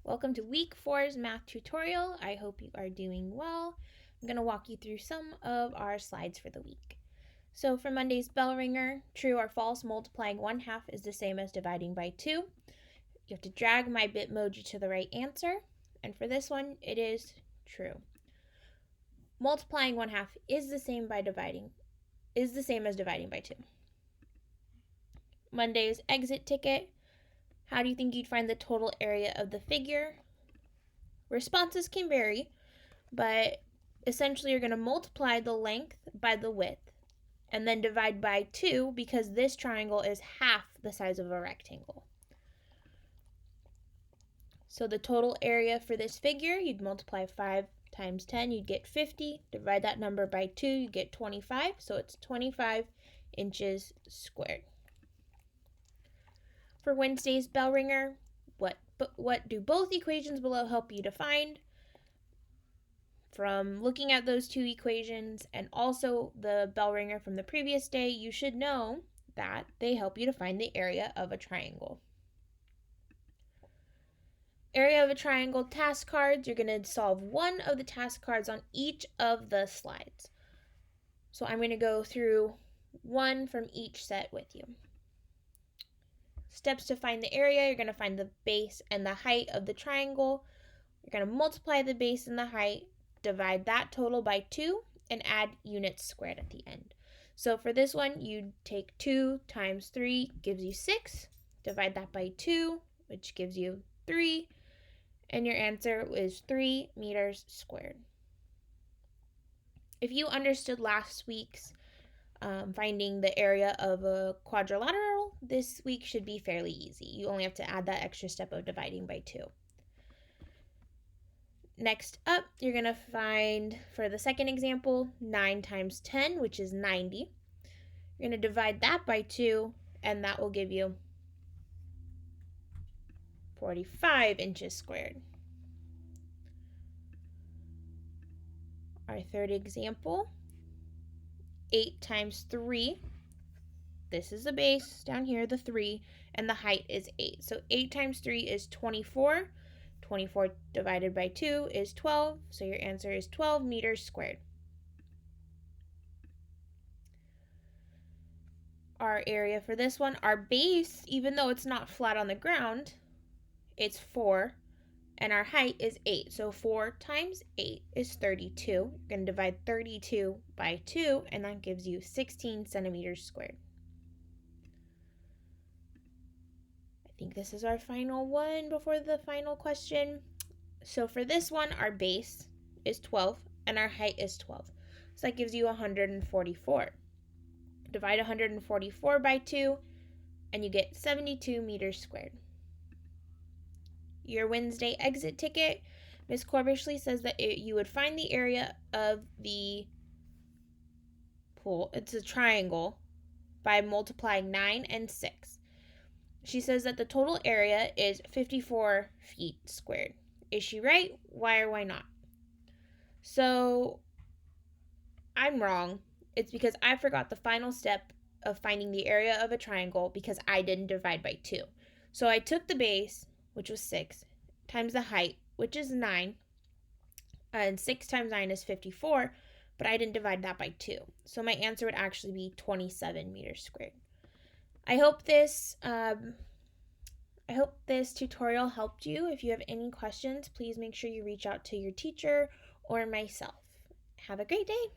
Welcome to week 4's math tutorial. I hope you are doing well. I'm going to walk you through some of our slides for the week. So for Monday's bell ringer, true or false, multiplying 1/2 is the same as dividing by 2. You have to drag my Bitmoji to the right answer, and for this one, it is true. Multiplying 1/2 is the same as dividing by 2. Monday's exit ticket. How do you think you'd find the total area of the figure? Responses can vary, but essentially you're going to multiply the length by the width and then divide by 2 because this triangle is half the size of a rectangle. So the total area for this figure, you'd multiply 5 times 10, you'd get 50. Divide that number by 2, you get 25. So it's 25 inches squared. For Wednesday's bell ringer, what do both equations below help you to find? From looking at those two equations and also the bell ringer from the previous day, you should know that they help you to find the area of a triangle. Area of a triangle task cards, you're going to solve one of the task cards on each of the slides. So I'm going to go through one from each set with you. Steps to find the area, you're going to find the base and the height of the triangle. You're going to multiply the base and the height, divide that total by 2, and add units squared at the end. So for this one, you take 2 times 3 gives you 6. Divide that by 2, which gives you 3. And your answer is 3 meters squared. If you understood last week's finding the area of a quadrilateral, this week should be fairly easy. You only have to add that extra step of dividing by 2. Next up, you're going to find, for the second example, 9 times 10, which is 90. You're going to divide that by 2, and that will give you 45 inches squared. Our third example, 8 times 3. This is the base, down here, the 3, and the height is 8. So 8 times 3 is 24. 24 divided by 2 is 12, so your answer is 12 meters squared. Our area for this one, our base, even though it's not flat on the ground, it's 4, and our height is 8. So 4 times 8 is 32. You're going to divide 32 by 2, and that gives you 16 centimeters squared. I think this is our final one before the final question. So for this one, our base is 12 and our height is 12. So that gives you 144. Divide 144 by 2 and you get 72 meters squared. Your Wednesday exit ticket, Ms. Corbishley says that you would find the area of the pool, it's a triangle, by multiplying 9 and 6. She says that the total area is 54 feet squared. Is she right? Why or why not? So I'm wrong. It's because I forgot the final step of finding the area of a triangle because I didn't divide by 2. So I took the base, which was 6, times the height, which is 9, and 6 times 9 is 54, but I didn't divide that by 2. So my answer would actually be 27 meters squared. I hope this tutorial helped you. If you have any questions, please make sure you reach out to your teacher or myself. Have a great day.